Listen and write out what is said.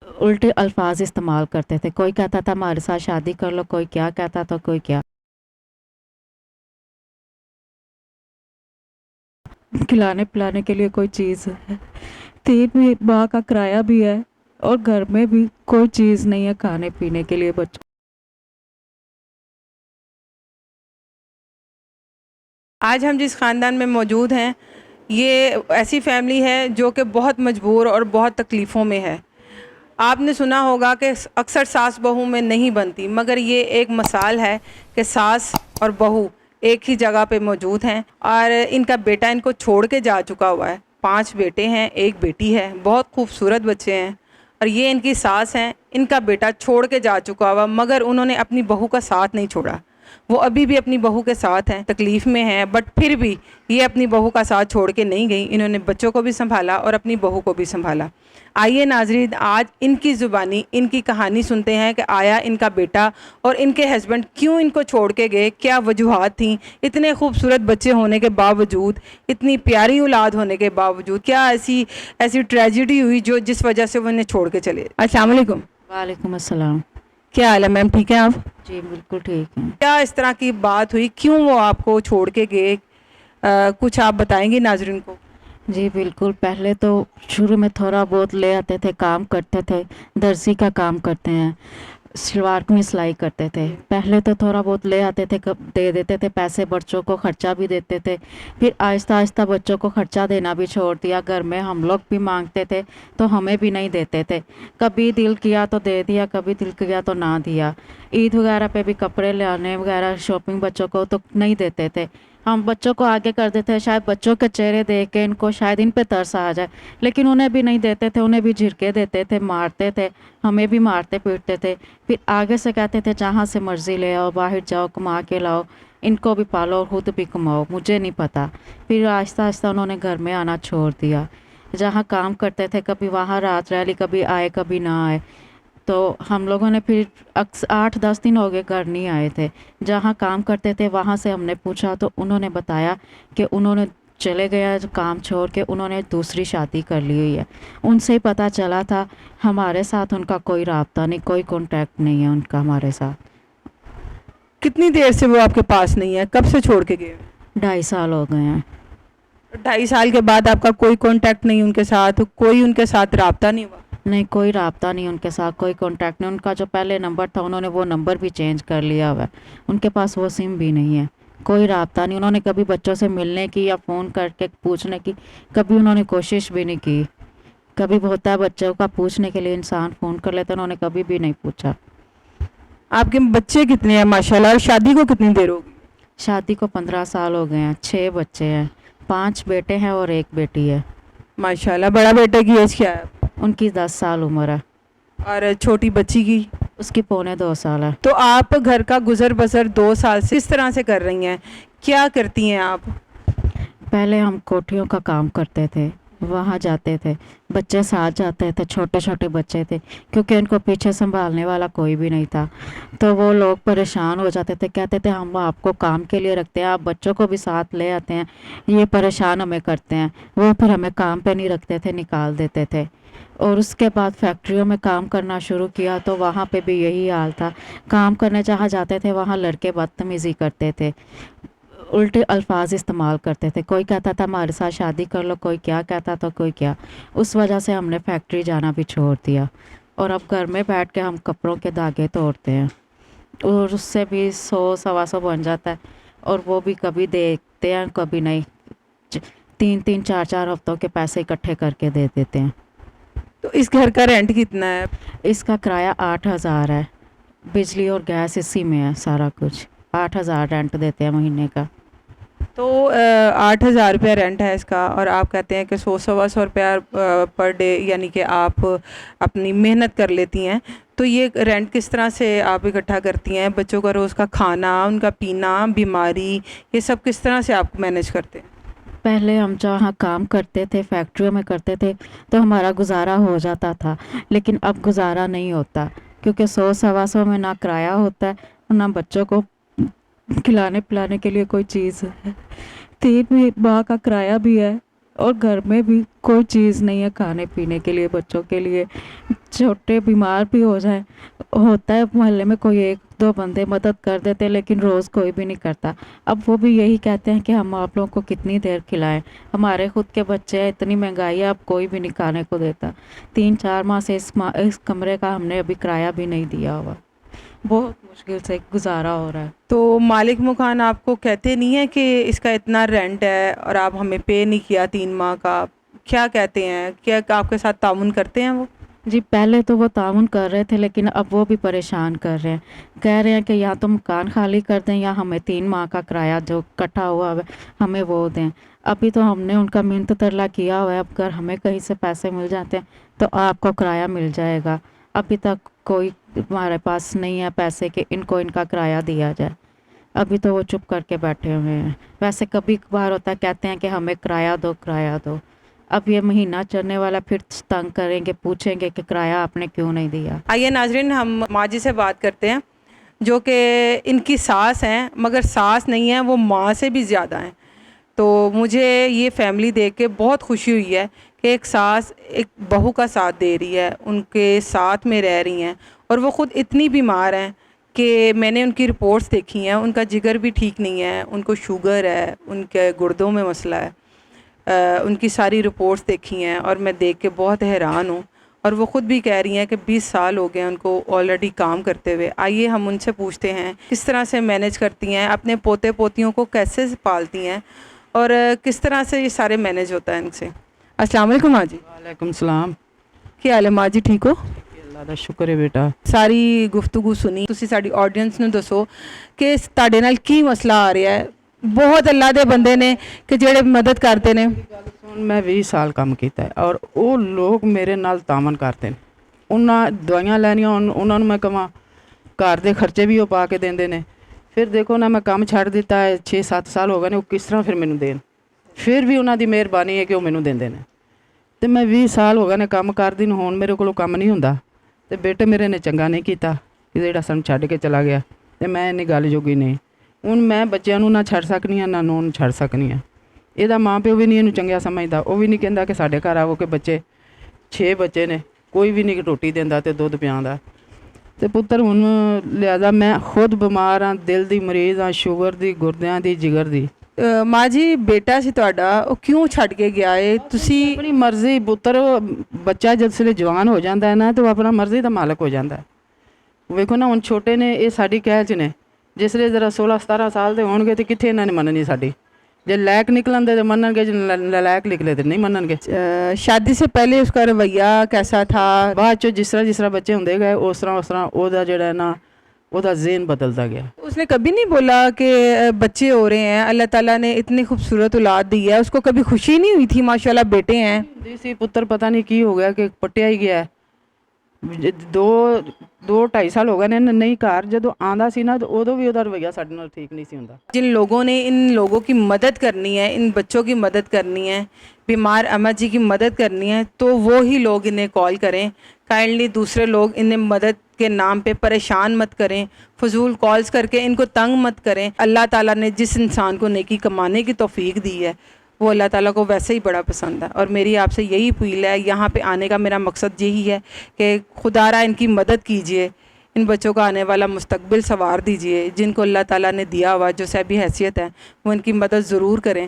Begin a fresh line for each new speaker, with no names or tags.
उल्टे अल्फाज इस्तेमाल करते थे। कोई कहता था हमारे साथ शादी कर लो, कोई क्या कहता था, कोई क्या। खिलाने पिलाने के लिए कोई चीज़ है, तीन भी माह का किराया भी है, और घर में भी कोई चीज़ नहीं है खाने पीने के लिए बच्चों।
आज हम जिस ख़ानदान में मौजूद हैं, ये ऐसी फैमिली है जो कि बहुत मजबूर और बहुत तकलीफ़ों में है। आपने सुना होगा कि अक्सर सास बहू में नहीं बनती, मगर ये एक मिसाल है कि सास और बहू एक ही जगह पे मौजूद हैं। और इनका बेटा इनको छोड़ के जा चुका हुआ है। 5 बेटे हैं, 1 बेटी है, बहुत खूबसूरत बच्चे हैं। और ये इनकी सास हैं, इनका बेटा छोड़ के जा चुका हुआ, मगर उन्होंने अपनी बहू का साथ नहीं छोड़ा। वो अभी भी अपनी बहू के साथ हैं, तकलीफ़ में हैं, बट फिर भी ये अपनी बहू का साथ छोड़ के नहीं गई। इन्होंने बच्चों को भी संभाला और अपनी बहू को भी संभाला। आइए नाज़रीन, आज इनकी ज़ुबानी इनकी कहानी सुनते हैं कि आया इनका बेटा और इनके हस्बैंड क्यों इनको छोड़ के गए, क्या वजूहात थी। इतने खूबसूरत बच्चे होने के बावजूद, इतनी प्यारी औलाद होने के बावजूद, क्या ऐसी ऐसी ट्रेजिडी हुई जो जिस वजह से वो इन्हें छोड़ के चले। अस्सलाम वालेकुम।
वालेकुम अस्सलाम।
क्या हाल है मैम, ठीक है आप?
जी बिल्कुल ठीक है।
क्या इस तरह की बात हुई, क्यों वो आपको छोड़ के गए? कुछ आप बताएंगे नाजरीन को?
जी बिल्कुल, पहले तो शुरू में थोड़ा बहुत ले आते थे, काम करते थे, दर्जी का काम करते हैं, सलवार कमीज सिलाई करते थे। पहले तो थोड़ा बहुत ले आते थे, दे देते थे पैसे, बच्चों को खर्चा भी देते थे। फिर आहिस्ता आहिस्ता बच्चों को खर्चा देना भी छोड़ दिया। घर में हम लोग भी मांगते थे तो हमें भी नहीं देते थे। कभी दिल किया तो दे दिया, कभी दिल किया तो ना दिया। ईद वगैरह पे भी कपड़े ले आने वगैरह, शॉपिंग बच्चों को तो नहीं देते थे। हम बच्चों को आगे कर देते हैं, शायद बच्चों के चेहरे देख के इनको शायद इन पे तरस आ जाए, लेकिन उन्हें भी नहीं देते थे। उन्हें भी झिड़के देते थे, मारते थे, हमें भी मारते पीटते थे। फिर आगे से कहते थे जहाँ से मर्ज़ी ले आओ, बाहर जाओ, कमा के लाओ, इनको भी पालो और खुद भी कमाओ, मुझे नहीं पता। फिर आहिस्ता आहिस्ता उन्होंने घर में आना छोड़ दिया। जहाँ काम करते थे कभी वहाँ रात रह ली, कभी आए कभी ना आए। तो हम लोगों ने फिर 8-10 दिन हो गए घर नहीं आए थे। जहाँ काम करते थे वहाँ से हमने पूछा तो उन्होंने बताया कि उन्होंने चले गया काम छोड़ के, उन्होंने दूसरी शादी कर ली हुई है। उनसे ही पता चला था, हमारे साथ उनका कोई राब्ता नहीं, कोई कांटेक्ट नहीं है उनका हमारे साथ।
कितनी देर से वो आपके पास नहीं है, कब से छोड़ के गए?
2.5 साल हो गए हैं।
2.5 साल के बाद आपका कोई कांटेक्ट नहीं उनके साथ, कोई उनके साथ राब्ता नहीं हुआ?
नहीं, कोई राब्ता नहीं उनके साथ, कोई कांटेक्ट नहीं। उनका जो पहले नंबर था उन्होंने वो नंबर भी चेंज कर लिया हुआ है, उनके पास वो सिम भी नहीं है। कोई राब्ता नहीं। उन्होंने कभी बच्चों से मिलने की या फ़ोन करके पूछने की कभी उन्होंने कोशिश भी नहीं की। कभी होता है बच्चों का पूछने के लिए इंसान फ़ोन कर लेता है, उन्होंने कभी भी नहीं पूछा।
आपके बच्चे कितने हैं माशाल्लाह, और शादी को कितनी देर होगी?
शादी को 15 साल हो गए हैं, 6 बच्चे हैं, 5 बेटे हैं और 1 बेटी है।
माशाल्लाह। बड़ा बेटे की एज क्या है?
उनकी 10 साल उम्र है।
और छोटी बच्ची की?
उसकी 2.25 साल है।
तो आप घर का गुजर बसर 2 साल से इस तरह से कर रही हैं, क्या करती हैं आप?
पहले हम कोठियों का काम करते थे, वहाँ जाते थे, बच्चे साथ जाते थे, छोटे छोटे बच्चे थे, क्योंकि उनको पीछे संभालने वाला कोई भी नहीं था। तो वो लोग परेशान हो जाते थे, कहते थे हम आपको काम के लिए रखते हैं, आप बच्चों को भी साथ ले आते हैं, ये परेशान हमें करते हैं। वो फिर हमें काम पे नहीं रखते थे, निकाल देते थे। और उसके बाद फैक्ट्रियों में काम करना शुरू किया तो वहाँ पे भी यही हाल था। काम करने जहाँ जाते थे वहाँ लड़के बदतमीज़ी करते थे, उल्टे अल्फाज इस्तेमाल करते थे। कोई कहता था हमारे साथ शादी कर लो, कोई क्या कहता था, कोई क्या। उस वजह से हमने फैक्ट्री जाना भी छोड़ दिया और अब घर में बैठ के हम कपड़ों के धागे तोड़ते हैं, और उससे भी 100-125 बन जाता है, और वो भी कभी देते हैं कभी नहीं। 3-3 4-4 हफ्तों के पैसे इकट्ठे करके दे देते हैं।
तो इस घर का रेंट कितना है?
इसका किराया 8,000 है, बिजली और गैस इसी में है, सारा कुछ 8,000 रेंट देते हैं महीने का।
तो 8,000 रुपया रेंट है इसका, और आप कहते हैं कि 100-125 रुपया पर डे, यानी कि आप अपनी मेहनत कर लेती हैं। तो ये रेंट किस तरह से आप इकट्ठा करती हैं? बच्चों का रोज़ का खाना, उनका पीना, बीमारी, ये सब किस तरह से आप मैनेज करते हैं?
पहले हम जहाँ काम करते थे, फैक्ट्रियों में करते थे, तो हमारा गुजारा हो जाता था, लेकिन अब गुजारा नहीं होता, क्योंकि 100-125 में ना किराया होता है, ना बच्चों को खिलाने पिलाने के लिए कोई चीज़ है। 3 भी माह का किराया भी है, और घर में भी कोई चीज़ नहीं है खाने पीने के लिए बच्चों के लिए। छोटे बीमार भी हो जाए, होता है मोहल्ले में कोई एक दो बंदे मदद कर देते हैं, लेकिन रोज़ कोई भी नहीं करता। अब वो भी यही कहते हैं कि हम आप लोगों को कितनी देर खिलाएं, हमारे खुद के बच्चे हैं, इतनी महंगाई है, अब कोई भी नहीं खाने को देता। 3-4 माह से इस कमरे का हमने अभी किराया भी नहीं दिया हुआ, बहुत मुश्किल से गुजारा हो रहा है।
तो मालिक मकान आपको कहते नहीं है कि इसका इतना रेंट है और आप हमें पे नहीं किया 3 माह का, क्या कहते हैं? क्या आपके साथ ताउन करते हैं वो?
जी, पहले तो वो ताउन कर रहे थे, लेकिन अब वो भी परेशान कर रहे हैं। कह रहे हैं कि या तो मकान खाली कर दें या हमें 3 माह का किराया जो कटा हुआ है हमें वो दें। अभी तो हमने उनका मिन्नत तरला किया हुआ है, अब अगर हमें कहीं से पैसे मिल जाते हैं तो आपको किराया मिल जाएगा। अभी तक कोई हमारे पास नहीं है पैसे कि इनको इनका किराया दिया जाए। अभी तो वो चुप करके बैठे हुए हैं। वैसे कभी कभार होता है, कहते हैं कि हमें किराया दो, किराया दो। अब ये महीना चलने वाला, फिर तंग करेंगे, पूछेंगे कि किराया आपने क्यों नहीं दिया।
आइए नाजरीन, हम माँ जी से बात करते हैं जो कि इनकी सास हैं, मगर सास नहीं है, वो माँ से भी ज़्यादा हैं। तो मुझे ये फैमिली देख के बहुत खुशी हुई है कि एक सास एक बहू का साथ दे रही है, उनके साथ में रह रही हैं, और वो ख़ुद इतनी बीमार हैं कि मैंने उनकी रिपोर्ट्स देखी हैं, उनका जिगर भी ठीक नहीं है, उनको शुगर है, उनके गुर्दों में मसला है। उनकी सारी रिपोर्ट्स देखी हैं और मैं देख के बहुत हैरान हूँ। और वो ख़ुद भी कह रही हैं कि 20 साल हो गए उनको ऑलरेडी काम करते हुए। आइए हम उनसे पूछते हैं किस तरह से मैनेज करती हैं, अपने पोते पोतियों को कैसे पालती हैं, और किस तरह से ये सारे मैनेज होता है इनसे। अस्सलाम वालेकुम माँ जी।
वालेकुम सलाम।
क्या हाल है माँ जी, ठीक हो?
अल्लाह ਦਾ ਸ਼ੁਕਰ ਹੈ ਬੇਟਾ।
ਸਾਰੀ ਗੁਫ਼ਤਗੂ ਸੁਣੀ, ਤੁਸੀਂ ਸਾਡੀ ਆਡੀਅנס ਨੂੰ ਦੱਸੋ ਕਿ ਤੁਹਾਡੇ ਨਾਲ ਕੀ ਮਸਲਾ ਆ ਰਿਹਾ ਹੈ। ਬਹੁਤ ਅੱਲਾ ਦੇ ਬੰਦੇ ਨੇ ਕਿ ਜਿਹੜੇ ਮਦਦ ਕਰਦੇ ਨੇ।
ਹੁਣ ਮੈਂ 20 ਸਾਲ ਕੰਮ ਕੀਤਾ ਹੈ ਔਰ ਉਹ ਲੋਕ ਮੇਰੇ ਨਾਲ ਤਾਮਨ ਕਰਦੇ ਨੇ। ਉਹਨਾਂ ਦਵਾਈਆਂ ਲੈਣੀਆਂ ਉਹਨਾਂ ਨੂੰ ਮੈਂ ਕਹਾਂ ਘਰ ਦੇ ਖਰਚੇ ਵੀ ਉਹ ਪਾ ਕੇ ਦਿੰਦੇ ਨੇ। ਫਿਰ ਦੇਖੋ ਨਾ, ਮੈਂ ਕੰਮ ਛੱਡ ਦਿੱਤਾ ਹੈ, 6-7 ਸਾਲ ਹੋ ਗਏ ਨੇ, ਉਹ ਕਿਸ ਤਰ੍ਹਾਂ ਫਿਰ ਮੈਨੂੰ ਦੇਣ। ਫਿਰ ਵੀ ਉਹਨਾਂ ਦੀ ਮਿਹਰਬਾਨੀ ਹੈ ਕਿ ਉਹ ਮੈਨੂੰ ਦਿੰਦੇ ਨੇ। ਅਤੇ ਮੈਂ 20 ਸਾਲ ਹੋ ਗਏ ਨੇ ਕੰਮ ਕਰਦੀ ਨੂੰ, ਹੁਣ ਮੇਰੇ ਕੋਲੋਂ ਕੰਮ ਨਹੀਂ ਹੁੰਦਾ। ਅਤੇ ਬੇਟੇ ਮੇਰੇ ਨੇ ਚੰਗਾ ਨਹੀਂ ਕੀਤਾ ਕਿ ਜਿਹੜਾ ਸਾਨੂੰ ਛੱਡ ਕੇ ਚਲਾ ਗਿਆ, ਅਤੇ ਮੈਂ ਇੰਨੀ ਗੱਲ ਜੋਗੀ ਨਹੀਂ। ਹੁਣ ਮੈਂ ਬੱਚਿਆਂ ਨੂੰ ਨਾ ਛੱਡ ਸਕਦੀ ਹਾਂ, ਨਾ ਨੂੰ ਛੱਡ ਸਕਦੀ ਹਾਂ। ਇਹਦਾ ਮਾਂ ਪਿਓ ਵੀ ਨਹੀਂ ਇਹਨੂੰ ਚੰਗਾ ਸਮਝਦਾ, ਉਹ ਵੀ ਨਹੀਂ ਕਹਿੰਦਾ ਕਿ ਸਾਡੇ ਘਰ ਆਵੋ ਕਿ ਬੱਚੇ 6 ਬੱਚੇ ਨੇ, ਕੋਈ ਵੀ ਨਹੀਂ ਰੋਟੀ ਦਿੰਦਾ ਅਤੇ ਦੁੱਧ ਪਿਆਉਂਦਾ। ਅਤੇ ਪੁੱਤਰ ਹੁਣ ਲਿਹਾਜ਼ਾ ਮੈਂ ਖੁਦ ਬਿਮਾਰ ਹਾਂ, ਦਿਲ ਦੀ ਮਰੀਜ਼ ਹਾਂ, ਸ਼ੂਗਰ ਦੀ, ਗੁਰਦਿਆਂ ਦੀ, ਜਿਗਰ ਦੀ।
ਮਾਂ ਜੀ, ਬੇਟਾ ਸੀ ਤੁਹਾਡਾ, ਉਹ ਕਿਉਂ ਛੱਡ ਕੇ ਗਿਆ ਏ? ਤੁਸੀਂ
ਆਪਣੀ ਮਰਜ਼ੀ ਪੁੱਤਰ, ਬੱਚਾ ਜਦ ਵੇਲੇ ਜਵਾਨ ਹੋ ਜਾਂਦਾ ਹੈ ਨਾ, ਤਾਂ ਉਹ ਆਪਣਾ ਮਰਜ਼ੀ ਦਾ ਮਾਲਕ ਹੋ ਜਾਂਦਾ ਹੈ। ਵੇਖੋ ਨਾ, ਹੁਣ ਛੋਟੇ ਨੇ, ਇਹ ਸਾਡੀ ਕਹਿ 'ਚ ਨੇ। ਜਿਸ ਵੇਲੇ ਜ਼ਰਾ 16-17 ਸਾਲ ਦੇ ਹੋਣਗੇ ਤਾਂ ਕਿੱਥੇ ਇਹਨਾਂ ਨੇ ਮੰਨਣੀ ਸਾਡੀ। ਜੇ ਲਾਇਕ ਨਿਕਲਣਦੇ ਤਾਂ ਮੰਨਣਗੇ, ਜੇ ਨਲਾਇਕ ਨਿਕਲੇ ਤਾਂ ਨਹੀਂ ਮੰਨਣਗੇ।
शादी से पहले उसका रवैया कैसा था?
ਬਾਅਦ 'ਚੋਂ ਜਿਸ ਤਰ੍ਹਾਂ ਬੱਚੇ ਹੁੰਦੇ ਗਏ, ਉਸ ਤਰ੍ਹਾਂ ਉਹਦਾ ਜਿਹੜਾ ਹੈ ਨਾ, ਉਹਦਾ ਜ਼ੇਨ ਬਦਲਦਾ ਗਿਆ।
उसने कभी नहीं बोला कि बच्चे हो रहे हैं, अल्लाह ताला ने इतनी खूबसूरत औलाद दी है, उसको कभी खुशी नहीं हुई थी? माशाल्लाह बेटे हैं।
ਹੁੰਦੀ ਸੀ ਪੁੱਤਰ, ਪਤਾ ਨਹੀਂ ਕੀ ਹੋ ਗਿਆ ਕਿ ਪੱਟਿਆ ਹੀ ਗਿਆ। 2-2.5 ਸਾਲ ਹੋ ਗਏ ਨੇ ਨਹੀਂ ਘਰ। ਜਦੋਂ ਆਂਦਾ ਸੀ ਨਾ, ਤਾਂ ਉਦੋਂ ਵੀ ਉਹਦਾ ਰਵੱਈਆ ਸਾਡੇ ਨਾਲ ਠੀਕ ਨਹੀਂ ਸੀ ਹੁੰਦਾ।
जिन लोगों ने इन लोगों की मदद करनी है, इन बच्चों की मदद करनी है, बीमार अम्मा जी की मदद करनी है, तो वो ही लोग इन्हें कॉल करें। काइंडली दूसरे लोग इन्हें मदद के नाम पे परेशान मत करें, फजूल कॉल्स करके इनको तंग मत करें। अल्लाह ताला ने जिस इंसान को नेकी कमाने की तौफीक दी है, वो अल्लाह ताला को वैसे ही बड़ा पसंद है। और मेरी आपसे यही अपील है, यहाँ पे आने का मेरा मकसद यही है कि खुदारा इनकी मदद कीजिए, इन बच्चों का आने वाला मुस्तकबिल संवार दीजिए। जिनको अल्लाह ताला ने दिया हुआ जो सभी हैसियत है, वो इनकी मदद ज़रूर करें।